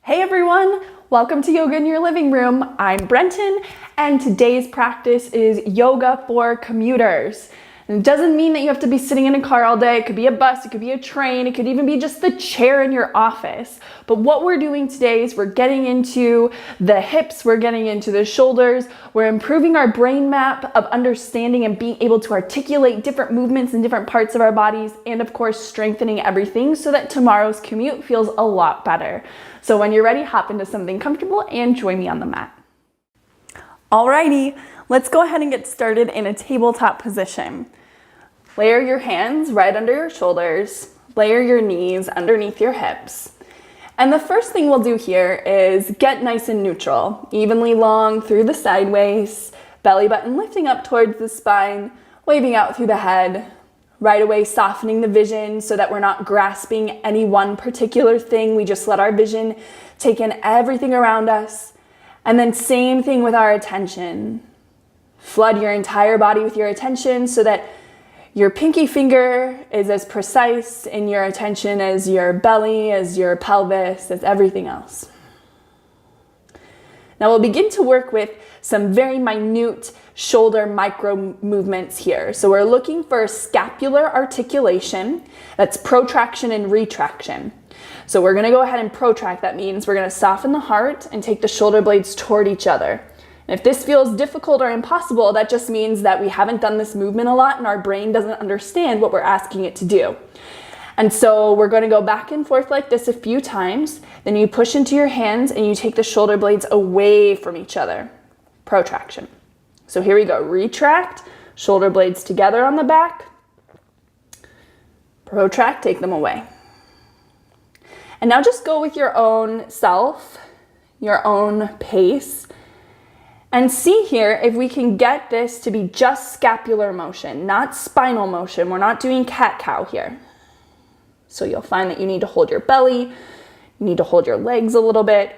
Hey everyone, welcome to Yoga in Your Living Room. I'm Brentan, and today's practice is yoga for commuters. And it doesn't mean that you have to be sitting in a car all day. It could be a bus, it could be a train, it could even be just the chair in your office. But what we're doing today is we're getting into the hips, we're getting into the shoulders, we're improving our brain map of understanding and being able to articulate different movements in different parts of our bodies, and of course strengthening everything so that tomorrow's commute feels a lot better. So when you're ready, hop into something comfortable and join me on the mat. Alrighty, let's go ahead and get started in a tabletop position. Layer your hands right under your shoulders, layer your knees underneath your hips. And the first thing we'll do here is get nice and neutral, evenly long through the sideways, belly button lifting up towards the spine, waving out through the head. Right away softening the vision so that we're not grasping any one particular thing. We just let our vision take in everything around us. And then same thing with our attention. Flood your entire body with your attention so that your pinky finger is as precise in your attention as your belly, as your pelvis, as everything else. Now we'll begin to work with some very minute shoulder micro movements here. So we're looking for scapular articulation. That's protraction and retraction. So we're going to go ahead and protract. That means we're going to soften the heart and take the shoulder blades toward each other. And if this feels difficult or impossible, that just means that we haven't done this movement a lot and our brain doesn't understand what we're asking it to do. And so we're going to go back and forth like this a few times. Then you push into your hands and you take the shoulder blades away from each other. Protraction. So here we go. Retract, shoulder blades together on the back. Protract, take them away. And now just go with your own self, your own pace. And see here if we can get this to be just scapular motion, not spinal motion. We're not doing cat-cow here. So you'll find that you need to hold your belly, you need to hold your legs a little bit.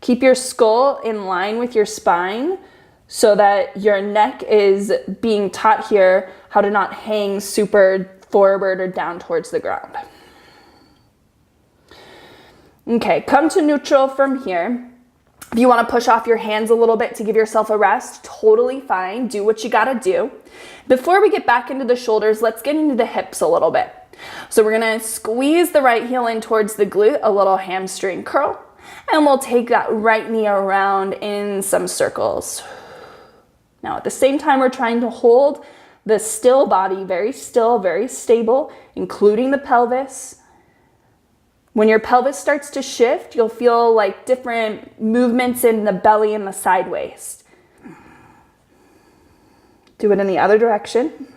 Keep your skull in line with your spine so that your neck is being taught here how to not hang super forward or down towards the ground. Okay, come to neutral from here. If you want to push off your hands a little bit to give yourself a rest, totally fine. Do what you got to do. Before we get back into the shoulders, let's get into the hips a little bit. So we're going to squeeze the right heel in towards the glute, a little hamstring curl. And we'll take that right knee around in some circles. Now at the same time, we're trying to hold the still body very still, very stable, including the pelvis. When your pelvis starts to shift, you'll feel like different movements in the belly and the side waist. Do it in the other direction.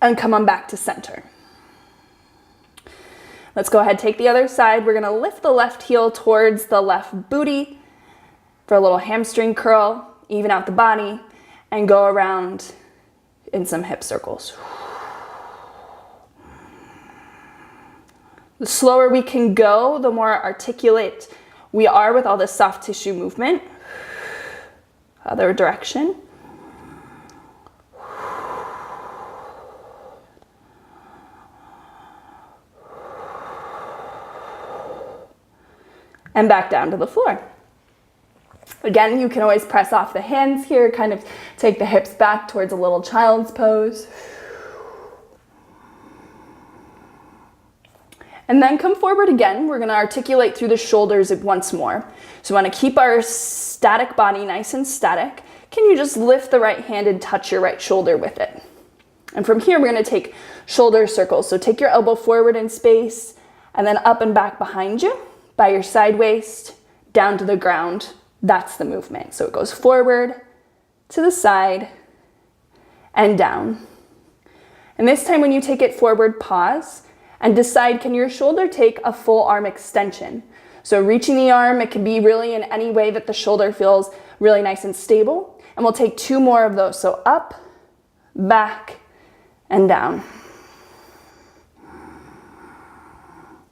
And come on back to center. Let's go ahead, take the other side. We're gonna lift the left heel towards the left booty for a little hamstring curl, even out the body, and go around in some hip circles. The slower we can go, the more articulate we are with all this soft tissue movement. Other direction. And back down to the floor. Again, you can always press off the hands here, kind of take the hips back towards a little child's pose. And then come forward again. We're going to articulate through the shoulders once more. So we want to keep our static body nice and static. Can you just lift the right hand and touch your right shoulder with it? And from here, we're going to take shoulder circles. So take your elbow forward in space and then up and back behind you by your side waist, down to the ground. That's the movement. So it goes forward, to the side, and down. And this time when you take it forward, pause. And decide, can your shoulder take a full arm extension? So reaching the arm, it can be really in any way that the shoulder feels really nice and stable. And we'll take two more of those. So up, back, and down.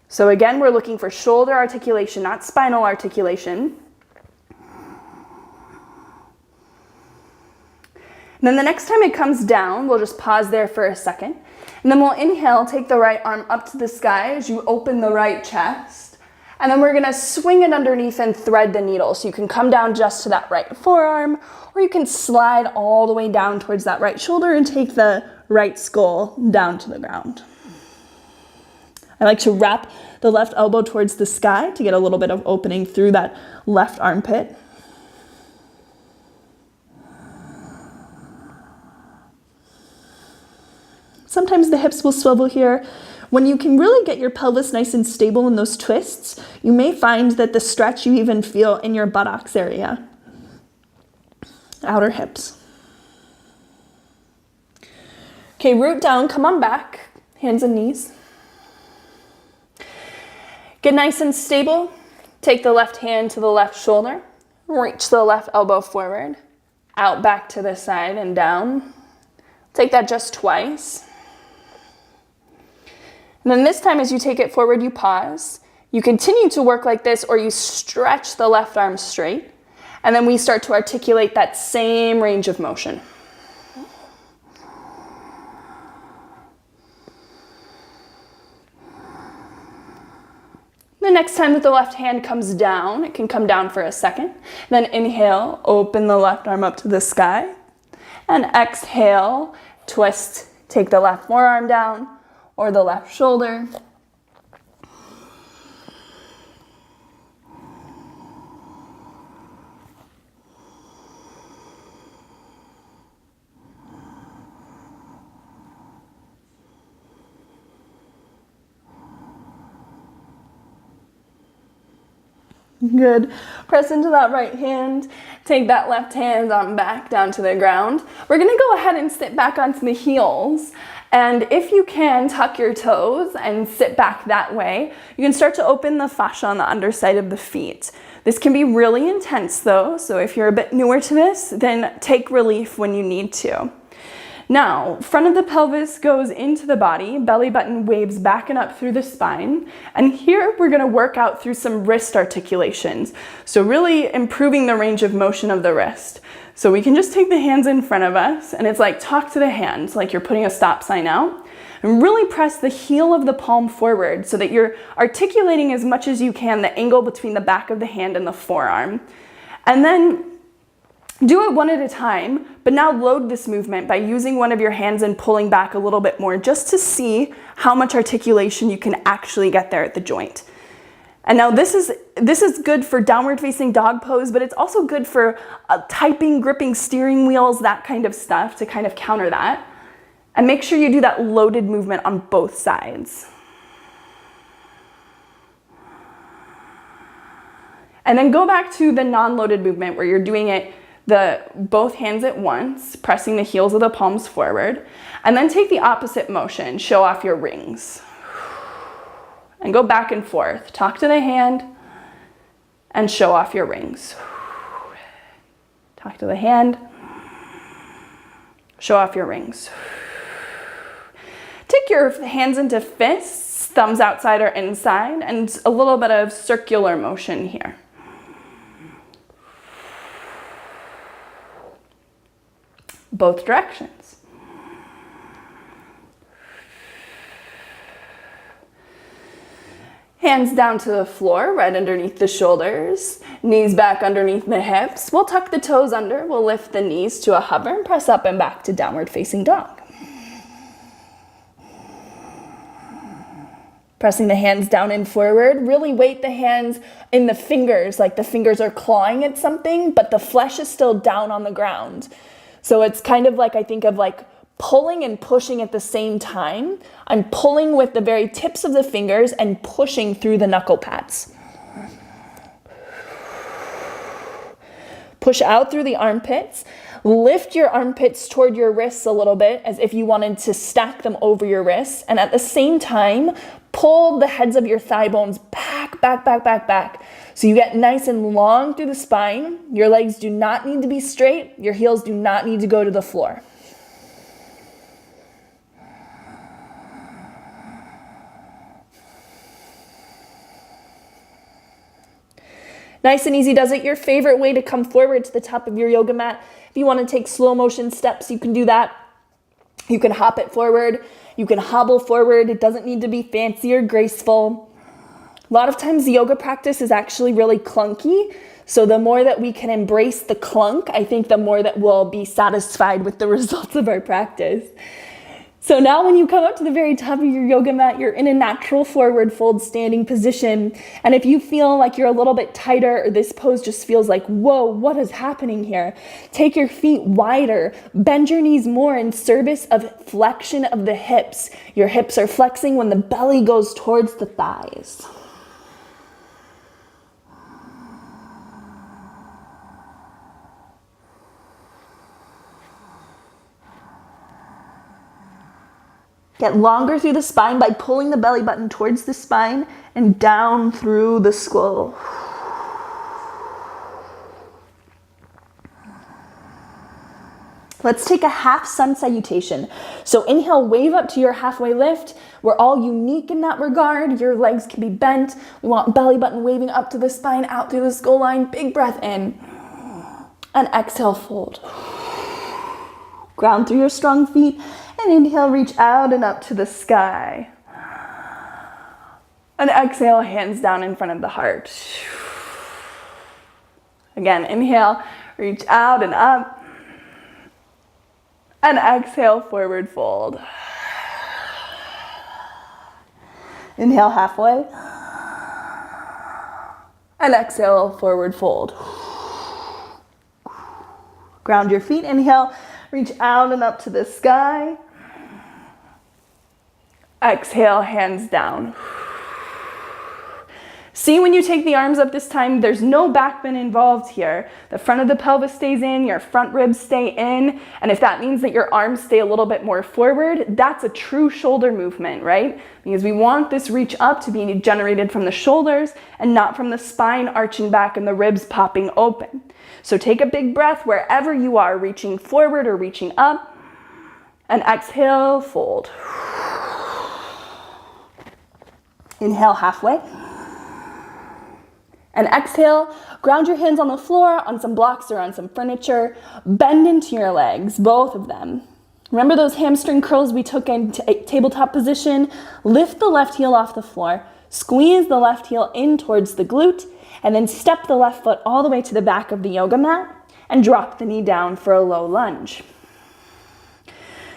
So again, we're looking for shoulder articulation, not spinal articulation. And then the next time it comes down, we'll just pause there for a second. And then we'll inhale, take the right arm up to the sky as you open the right chest. And then we're gonna swing it underneath and thread the needle. So you can come down just to that right forearm, or you can slide all the way down towards that right shoulder and take the right skull down to the ground. I like to wrap the left elbow towards the sky to get a little bit of opening through that left armpit. Sometimes the hips will swivel here. When you can really get your pelvis nice and stable in those twists, you may find that the stretch you even feel in your buttocks area. Outer hips. Okay, root down, come on back, hands and knees. Get nice and stable. Take the left hand to the left shoulder. Reach the left elbow forward. Out back to the side and down. Take that just twice. And then this time as you take it forward, you pause. You continue to work like this, or you stretch the left arm straight. And then we start to articulate that same range of motion. The next time that the left hand comes down, it can come down for a second. Then inhale, open the left arm up to the sky. And exhale, twist, take the left forearm down or the left shoulder. Good. Press into that right hand. Take that left hand on back down to the ground. We're going to go ahead and sit back onto the heels. And if you can, tuck your toes and sit back that way. You can start to open the fascia on the underside of the feet. This can be really intense though, so if you're a bit newer to this, then take relief when you need to. Now, front of the pelvis goes into the body, belly button waves back and up through the spine. And here we're gonna work out through some wrist articulations. So really improving the range of motion of the wrist. So we can just take the hands in front of us, and it's like talk to the hands, like you're putting a stop sign out. And really press the heel of the palm forward so that you're articulating as much as you can the angle between the back of the hand and the forearm. And then do it one at a time, but now load this movement by using one of your hands and pulling back a little bit more just to see how much articulation you can actually get there at the joint. And now this is good for downward facing dog pose, but it's also good for typing, gripping steering wheels, that kind of stuff to kind of counter that. And make sure you do that loaded movement on both sides. And then go back to the non-loaded movement where you're doing it both hands at once, pressing the heels of the palms forward, and then take the opposite motion, show off your rings. And go back and forth, talk to the hand, and show off your rings. Talk to the hand, show off your rings. Take your hands into fists, thumbs outside or inside, and a little bit of circular motion here. Both directions. Hands down to the floor, right underneath the shoulders, knees back underneath the hips. We'll tuck the toes under, we'll lift the knees to a hover and press up and back to downward facing dog. Pressing the hands down and forward, really weight the hands in the fingers, like the fingers are clawing at something, but the flesh is still down on the ground. So it's kind of like, I think of like pulling and pushing at the same time. I'm pulling with the very tips of the fingers and pushing through the knuckle pads. Push out through the armpits. Lift your armpits toward your wrists a little bit as if you wanted to stack them over your wrists. And at the same time, pull the heads of your thigh bones back, back, back, back, back. So you get nice and long through the spine. Your legs do not need to be straight. Your heels do not need to go to the floor. Nice and easy does it. Your favorite way to come forward to the top of your yoga mat. If If you want to take slow motion steps, you can do that. You can hop it forward. You can hobble forward. It doesn't need to be fancy or graceful. A lot of times the yoga practice is actually really clunky. So the more that we can embrace the clunk, I think the more that we'll be satisfied with the results of our practice. So now when you come up to the very top of your yoga mat, you're in a natural forward fold standing position. And if you feel like you're a little bit tighter or this pose just feels like, whoa, what is happening here? Take your feet wider, bend your knees more in service of flexion of the hips. Your hips are flexing when the belly goes towards the thighs. Get longer through the spine by pulling the belly button towards the spine and down through the skull. Let's take a half sun salutation. So inhale, wave up to your halfway lift. We're all unique in that regard. Your legs can be bent. We want belly button waving up to the spine, out through the skull line. Big breath in. And exhale, fold. Ground through your strong feet. And inhale, reach out and up to the sky. And exhale, hands down in front of the heart. Again, inhale, reach out and up. And exhale, forward fold. Inhale, halfway. And exhale, forward fold. Ground your feet, inhale, reach out and up to the sky. Exhale, hands down. See, when you take the arms up this time, there's no back bend involved here. The front of the pelvis stays in, your front ribs stay in, and if that means that your arms stay a little bit more forward, that's a true shoulder movement, right? Because we want this reach up to be generated from the shoulders and not from the spine arching back and the ribs popping open. So take a big breath wherever you are, reaching forward or reaching up, and exhale, fold. Inhale, halfway. And exhale, ground your hands on the floor, on some blocks or on some furniture. Bend into your legs, both of them. Remember those hamstring curls we took in tabletop position? Lift the left heel off the floor, squeeze the left heel in towards the glute, and then step the left foot all the way to the back of the yoga mat and drop the knee down for a low lunge.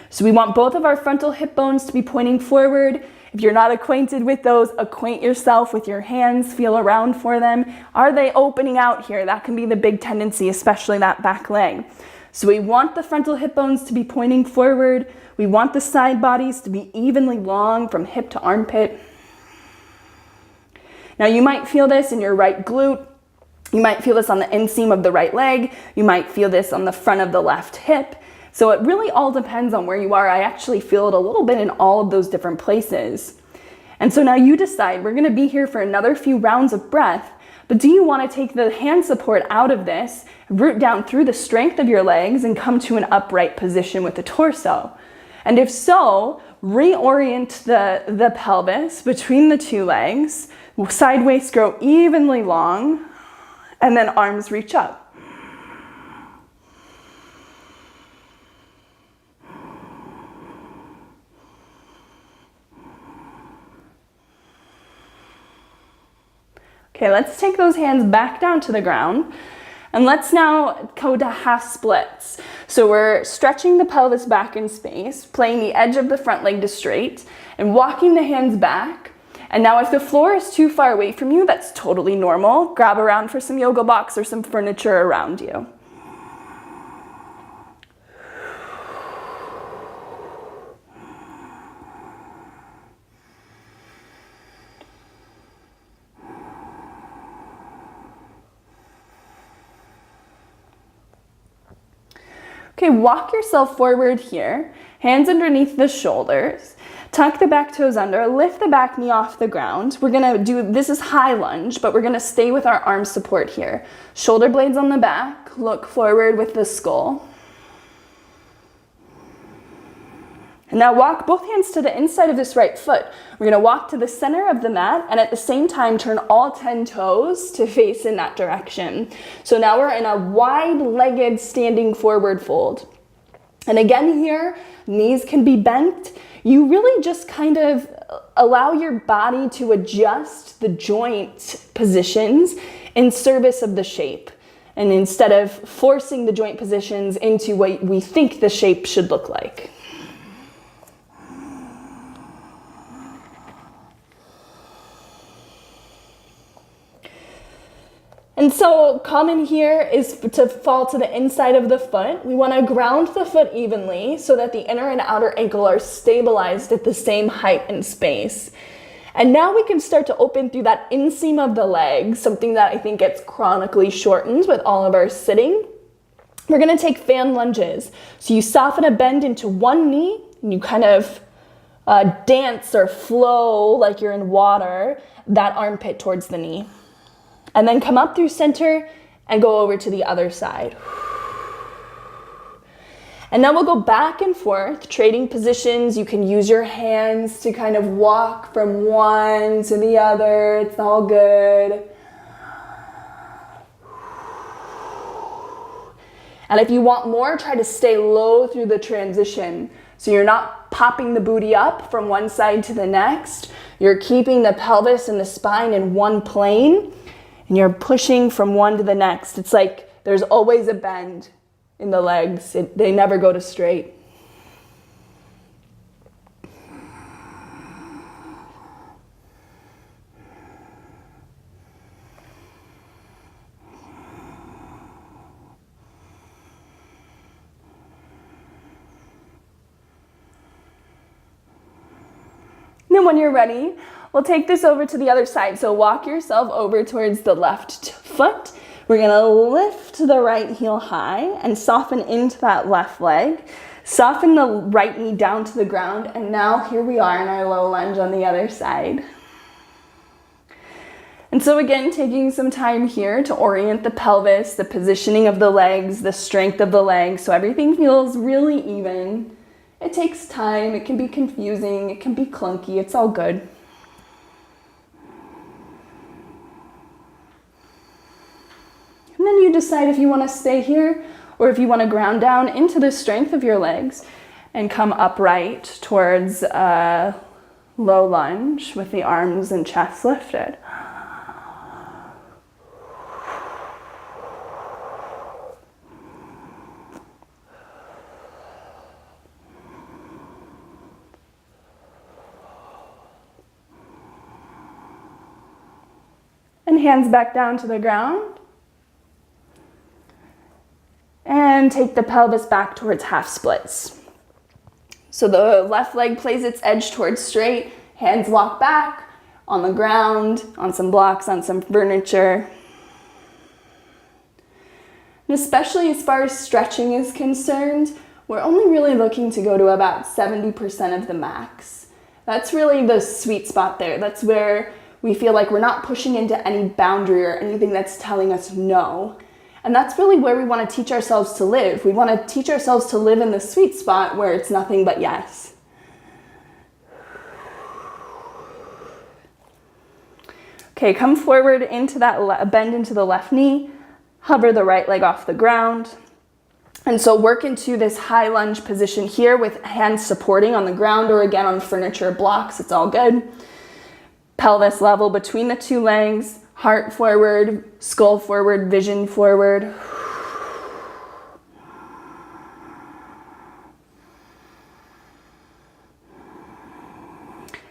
So we want both of our frontal hip bones to be pointing forward. If you're not acquainted with those, acquaint yourself with your hands, feel around for them. Are they opening out here? That can be the big tendency, especially that back leg. So we want the frontal hip bones to be pointing forward. We want the side bodies to be evenly long from hip to armpit. Now you might feel this in your right glute. You might feel this on the inseam of the right leg. You might feel this on the front of the left hip. So it really all depends on where you are. I actually feel it a little bit in all of those different places. And so now you decide, we're gonna be here for another few rounds of breath, but do you wanna take the hand support out of this, root down through the strength of your legs and come to an upright position with the torso? And if so, reorient the pelvis between the two legs, side waist grow evenly long, and then arms reach up. Okay, let's take those hands back down to the ground and let's now go to half splits. So we're stretching the pelvis back in space, playing the edge of the front leg to straight and walking the hands back. And now if the floor is too far away from you, that's totally normal. Grab around for some yoga blocks or some furniture around you. Okay, walk yourself forward here, hands underneath the shoulders, tuck the back toes under, lift the back knee off the ground. We're gonna do, this is high lunge, but we're gonna stay with our arm support here. Shoulder blades on the back, look forward with the skull. And now walk both hands to the inside of this right foot. We're going to walk to the center of the mat and at the same time turn all 10 toes to face in that direction. So now we're in a wide-legged standing forward fold. And again here, knees can be bent. You really just kind of allow your body to adjust the joint positions in service of the shape. And instead of forcing the joint positions into what we think the shape should look like. And so common here is to fall to the inside of the foot. We want to ground the foot evenly so that the inner and outer ankle are stabilized at the same height and space. And now we can start to open through that inseam of the leg, something that I think gets chronically shortened with all of our sitting. We're going to take fan lunges. So you soften a bend into one knee, and you kind of dance or flow like you're in water, that armpit towards the knee. And then come up through center and go over to the other side. And then we'll go back and forth, trading positions. You can use your hands to kind of walk from one to the other. It's all good. And if you want more, try to stay low through the transition. So you're not popping the booty up from one side to the next. You're keeping the pelvis and the spine in one plane. And you're pushing from one to the next. It's like there's always a bend in the legs. They never go to straight. And then when you're ready, we'll take this over to the other side. So walk yourself over towards the left foot. We're gonna lift the right heel high and soften into that left leg. Soften the right knee down to the ground. And now here we are in our low lunge on the other side. And so again, taking some time here to orient the pelvis, the positioning of the legs, the strength of the legs, so everything feels really even. It takes time, it can be confusing, it can be clunky, it's all good. And then you decide if you want to stay here or if you want to ground down into the strength of your legs and come upright towards a low lunge with the arms and chest lifted. And hands back down to the ground. And take the pelvis back towards half splits. So the left leg plays its edge towards straight, hands walk back on the ground, on some blocks, on some furniture. And especially as far as stretching is concerned, we're only really looking to go to about 70% of the max. That's really the sweet spot there. That's where we feel like we're not pushing into any boundary or anything that's telling us no. And that's really where we want to teach ourselves to live. We want to teach ourselves to live in the sweet spot where it's nothing but yes. Okay, come forward into that bend into the left knee. Hover the right leg off the ground. And so work into this high lunge position here with hands supporting on the ground or again on furniture blocks. It's all good. Pelvis level between the two legs. Heart forward, skull forward, vision forward.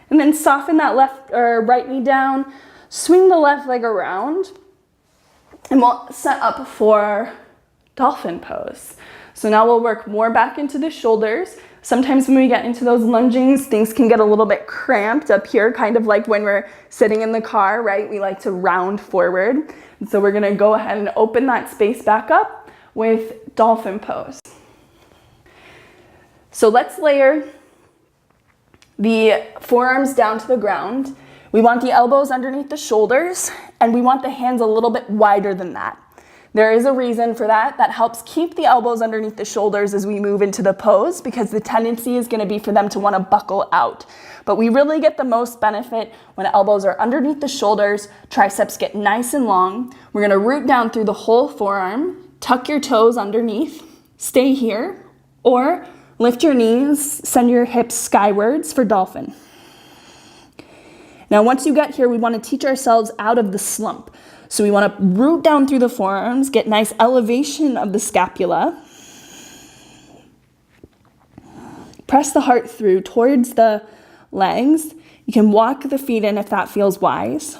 And then soften that left or right knee down, swing the left leg around, and we'll set up for dolphin pose. So now we'll work more back into the shoulders. Sometimes when we get into those lungings, things can get a little bit cramped up here, kind of like when we're sitting in the car, right? We like to round forward. And so we're gonna go ahead and open that space back up with dolphin pose. So let's layer the forearms down to the ground. We want the elbows underneath the shoulders, and we want the hands a little bit wider than that. There is a reason for that. That helps keep the elbows underneath the shoulders as we move into the pose, because the tendency is going to be for them to want to buckle out. But we really get the most benefit when elbows are underneath the shoulders, triceps get nice and long. We're going to root down through the whole forearm, tuck your toes underneath, stay here, or lift your knees, send your hips skywards for dolphin. Now, once you get here, we want to teach ourselves out of the slump. So we want to root down through the forearms, get nice elevation of the scapula. Press the heart through towards the legs. You can walk the feet in if that feels wise.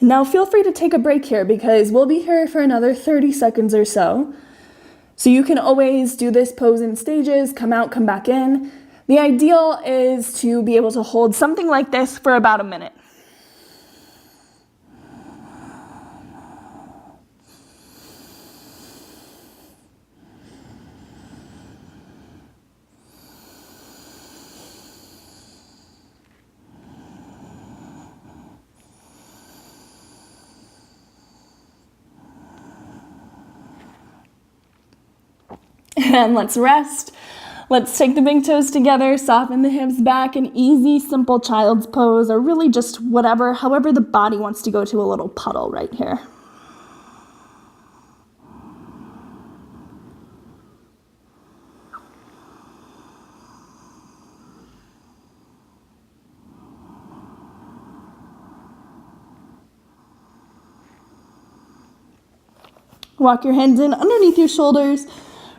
Now feel free to take a break here because we'll be here for another 30 seconds or so. So you can always do this pose in stages, come out, come back in. The ideal is to be able to hold something like this for about a minute. And let's rest. Let's take the big toes together, soften the hips back, an easy, simple child's pose, or really just whatever, however the body wants to go to a little puddle right here. Walk your hands in underneath your shoulders.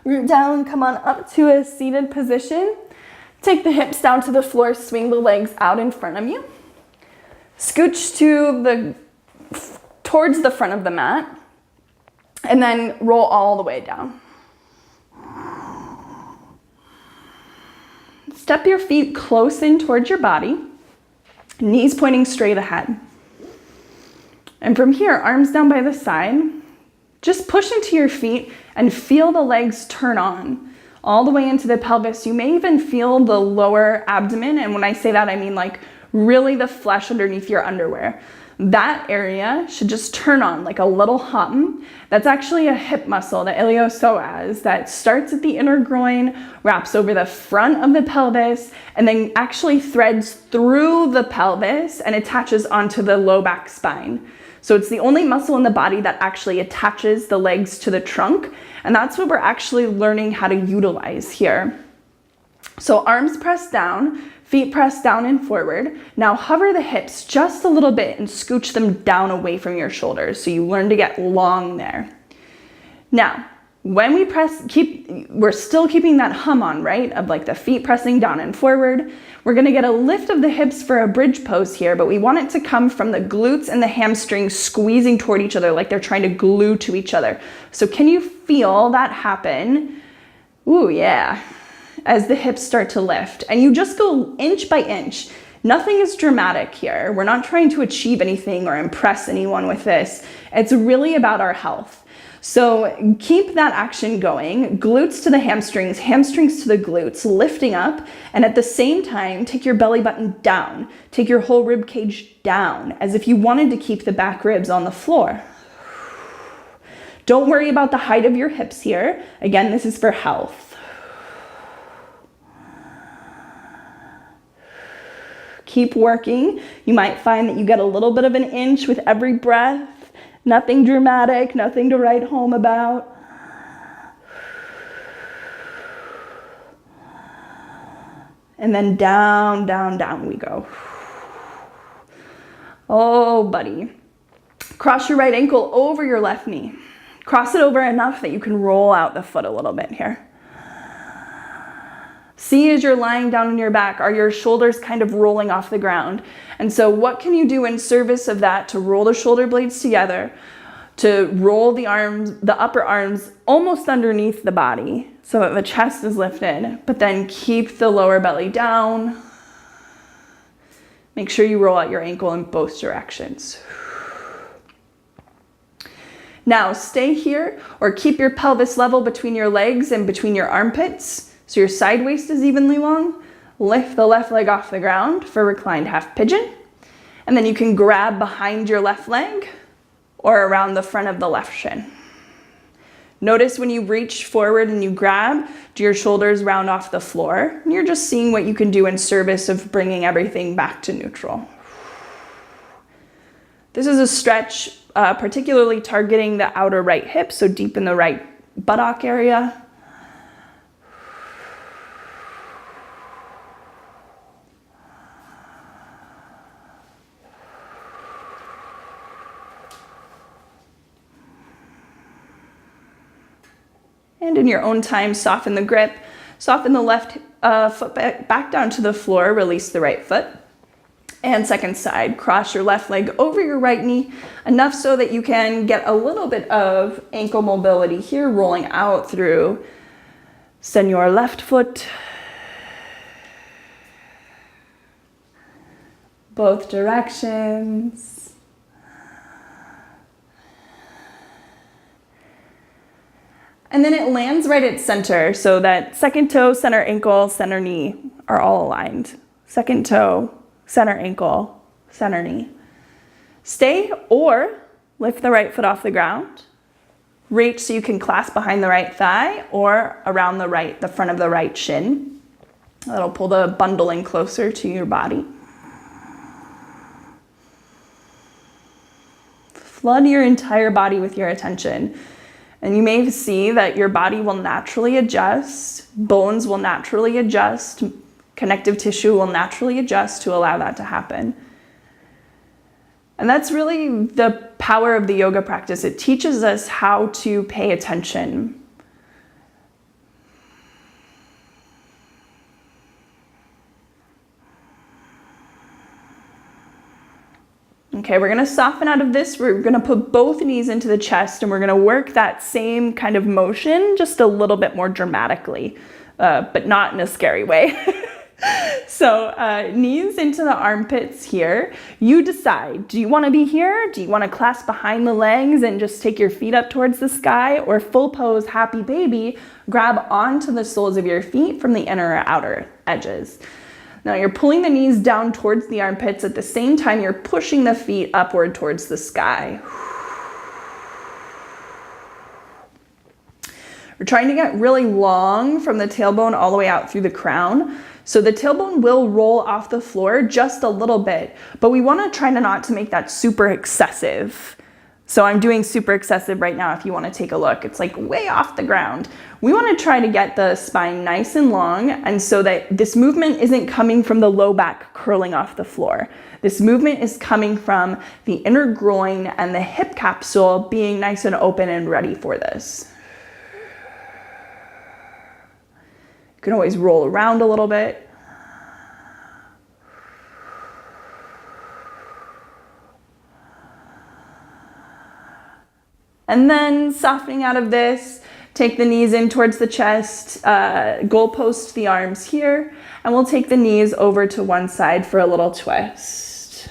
Root down, come on up to a seated position. Take the hips down to the floor, swing the legs out in front of you. Scooch towards the front of the mat, and then roll all the way down. Step your feet close in towards your body, knees pointing straight ahead. And from here, arms down by the side. Just push into your feet and feel the legs turn on all the way into the pelvis. You may even feel the lower abdomen. And when I say that, I mean like really the flesh underneath your underwear. That area should just turn on like a little hum. That's actually a hip muscle, the iliopsoas, that starts at the inner groin, wraps over the front of the pelvis, and then actually threads through the pelvis and attaches onto the low back spine. So it's the only muscle in the body that actually attaches the legs to the trunk, and that's what we're actually learning how to utilize here. So arms pressed down, feet pressed down and forward. Now hover the hips just a little bit and scooch them down away from your shoulders so you learn to get long there. Now, when we press, we're still keeping that hum on, right? Of like the feet pressing down and forward. We're gonna get a lift of the hips for a bridge pose here, but we want it to come from the glutes and the hamstrings squeezing toward each other like they're trying to glue to each other. So can you feel that happen? Ooh, yeah. As the hips start to lift. And you just go inch by inch. Nothing is dramatic here. We're not trying to achieve anything or impress anyone with this. It's really about our health. So keep that action going, glutes to the hamstrings, hamstrings to the glutes, lifting up, and at the same time, take your belly button down, take your whole rib cage down, as if you wanted to keep the back ribs on the floor. Don't worry about the height of your hips here. Again, this is for health. Keep working. You might find that you get a little bit of an inch with every breath. Nothing dramatic, nothing to write home about. And then down, down, down we go. Oh, buddy. Cross your right ankle over your left knee. Cross it over enough that you can roll out the foot a little bit here. See, as you're lying down on your back, are your shoulders kind of rolling off the ground? And so what can you do in service of that to roll the shoulder blades together, to roll the arms, the upper arms almost underneath the body so that the chest is lifted, but then keep the lower belly down. Make sure you roll out your ankle in both directions. Now stay here or keep your pelvis level between your legs and between your armpits. So your side waist is evenly long. Lift the left leg off the ground for reclined half pigeon. And then you can grab behind your left leg or around the front of the left shin. Notice when you reach forward and you grab, do your shoulders round off the floor? And you're just seeing what you can do in service of bringing everything back to neutral. This is a stretch, particularly targeting the outer right hip, so deep in the right buttock area. And in your own time, soften the grip, soften the left foot back down to the floor, release the right foot. And second side, cross your left leg over your right knee, enough so that you can get a little bit of ankle mobility here, rolling out through. Send your left foot both directions. And then it lands right at center, so that second toe, center ankle, center knee are all aligned. Second toe, center ankle, center knee. Stay or lift the right foot off the ground. Reach so you can clasp behind the right thigh or around the front of the right shin. That'll pull the bundle in closer to your body. Flood your entire body with your attention. And you may see that your body will naturally adjust, bones will naturally adjust, connective tissue will naturally adjust to allow that to happen. And that's really the power of the yoga practice. It teaches us how to pay attention. Okay, we're gonna soften out of this. We're gonna put both knees into the chest and we're gonna work that same kind of motion just a little bit more dramatically, but not in a scary way. So knees into the armpits here. You decide, do you wanna be here? Do you wanna clasp behind the legs and just take your feet up towards the sky? Or full pose, happy baby, grab onto the soles of your feet from the inner or outer edges. Now you're pulling the knees down towards the armpits. At the same time, you're pushing the feet upward towards the sky. We're trying to get really long from the tailbone all the way out through the crown. So the tailbone will roll off the floor just a little bit, but we want to try not to make that super excessive. So I'm doing super excessive right now if you want to take a look. It's like way off the ground. We want to try to get the spine nice and long, and so that this movement isn't coming from the low back curling off the floor. This movement is coming from the inner groin and the hip capsule being nice and open and ready for this. You can always roll around a little bit. And then softening out of this, take the knees in towards the chest, goalpost the arms here, and we'll take the knees over to one side for a little twist.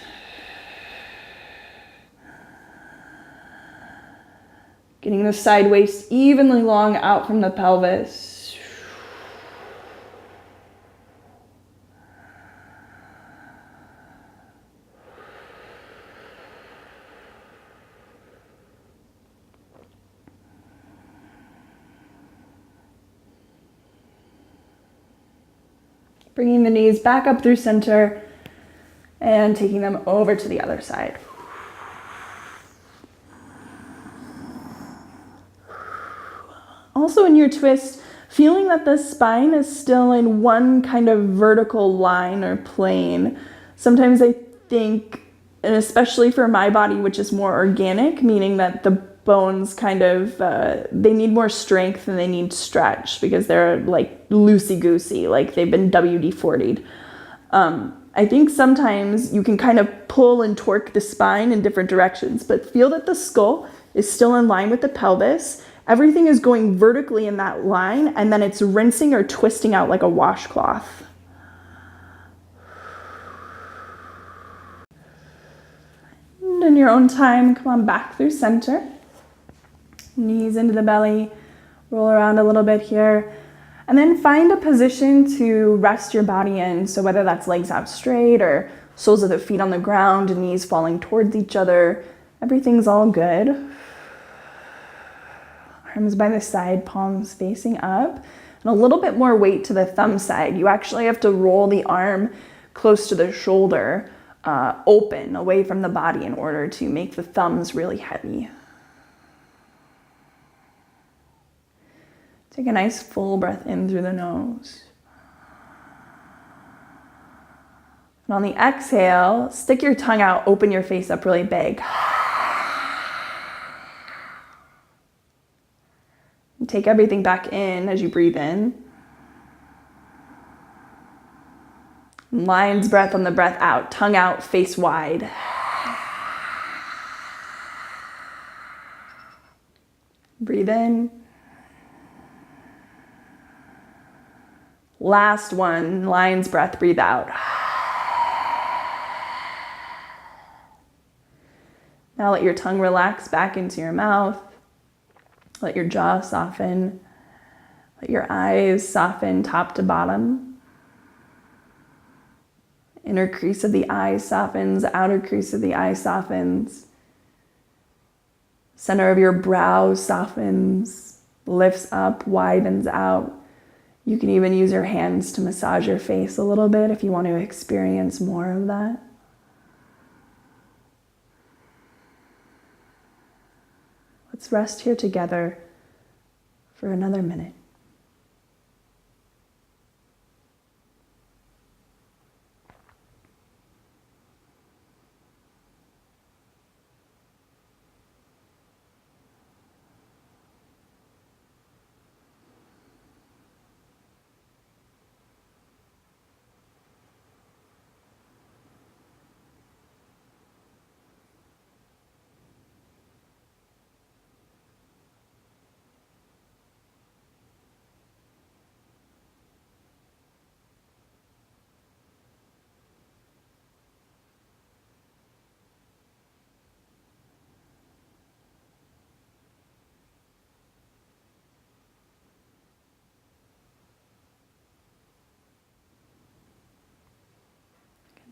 Getting the side waist evenly long out from the pelvis. Bringing the knees back up through center and taking them over to the other side. Also in your twist, feeling that the spine is still in one kind of vertical line or plane. Sometimes I think, and especially for my body, which is more organic, meaning that the bones kind of, they need more strength and they need stretch because they're like loosey-goosey, like they've been WD-40'd. I think sometimes you can kind of pull and torque the spine in different directions, but feel that the skull is still in line with the pelvis. Everything is going vertically in that line, and then it's rinsing or twisting out like a washcloth. And in your own time, come on back through center. Knees into the belly, roll around a little bit here. And then find a position to rest your body in. So whether that's legs out straight or soles of the feet on the ground, knees falling towards each other, everything's all good. Arms by the side, palms facing up, and a little bit more weight to the thumb side. You actually have to roll the arm close to the shoulder, open away from the body in order to make the thumbs really heavy. Take a nice full breath in through the nose. And on the exhale, stick your tongue out, open your face up really big. And take everything back in as you breathe in. Lion's breath on the breath out, tongue out, face wide. Breathe in. Last one, lion's breath, breathe out. Now let your tongue relax back into your mouth. Let your jaw soften. Let your eyes soften top to bottom. Inner crease of the eye softens, outer crease of the eye softens. Center of your brow softens, lifts up, widens out. You can even use your hands to massage your face a little bit if you want to experience more of that. Let's rest here together for another minute.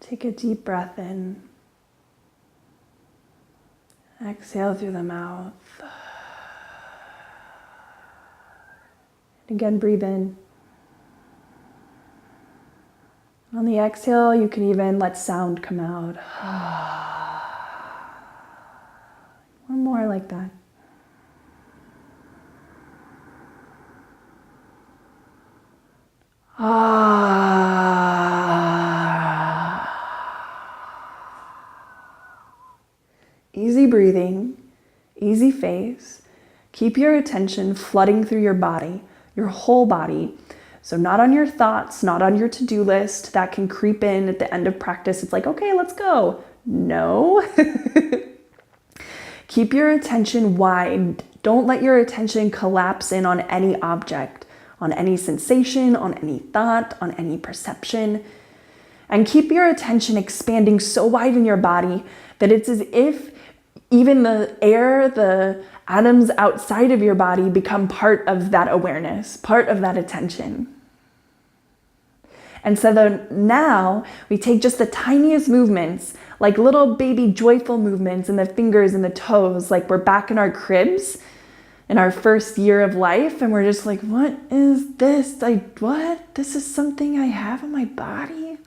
Take a deep breath in. Exhale through the mouth. And again, breathe in. On the exhale, you can even let sound come out. One more like that. Easy breathing, easy face. Keep your attention flooding through your body, your whole body. So not on your thoughts, not on your to-do list that can creep in at the end of practice. It's like, okay, let's go. No. Keep your attention wide. Don't let your attention collapse in on any object, on any sensation, on any thought, on any perception. And keep your attention expanding so wide in your body that it's as if even the air, the atoms outside of your body become part of that awareness, part of that attention. And so then now we take just the tiniest movements, like little baby joyful movements in the fingers and the toes, like we're back in our cribs in our first year of life. And we're just like, what is this? Like, what? This is something I have in my body?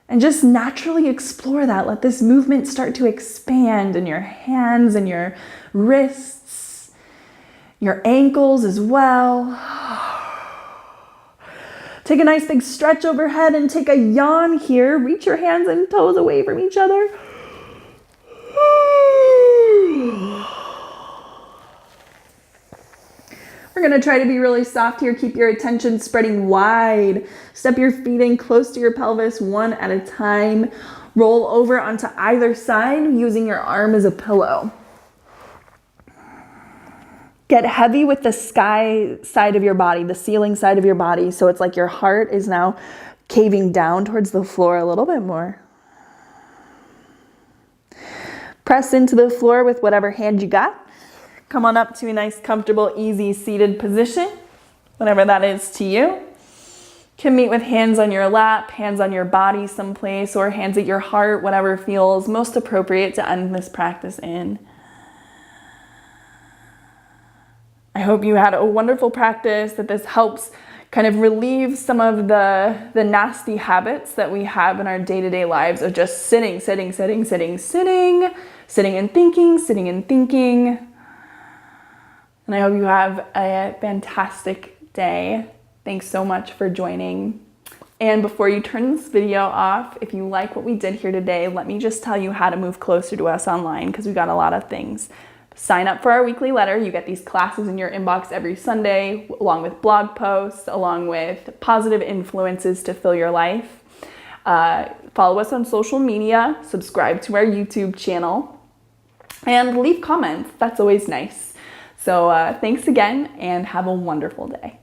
And just naturally explore that. Let this movement start to expand in your hands and your wrists, your ankles as well. Take a nice big stretch overhead and take a yawn here. Reach your hands and toes away from each other. We're gonna try to be really soft here. Keep your attention spreading wide. Step your feet in close to your pelvis, one at a time. Roll over onto either side using your arm as a pillow. Get heavy with the sky side of your body, the ceiling side of your body. So it's like your heart is now caving down towards the floor a little bit more. Press into the floor with whatever hand you got. Come on up to a nice, comfortable, easy seated position, whatever that is to you. Can meet with hands on your lap, hands on your body someplace, or hands at your heart, whatever feels most appropriate to end this practice in. I hope you had a wonderful practice, that this helps kind of relieve some of the nasty habits that we have in our day-to-day lives of just sitting and thinking. And I hope you have a fantastic day. Thanks so much for joining. And before you turn this video off, if you like what we did here today, let me just tell you how to move closer to us online, because we got a lot of things. Sign up for our weekly letter. You get these classes in your inbox every Sunday, along with blog posts, along with positive influences to fill your life. Follow us on social media, subscribe to our YouTube channel, and leave comments. That's always nice. So thanks again, and have a wonderful day.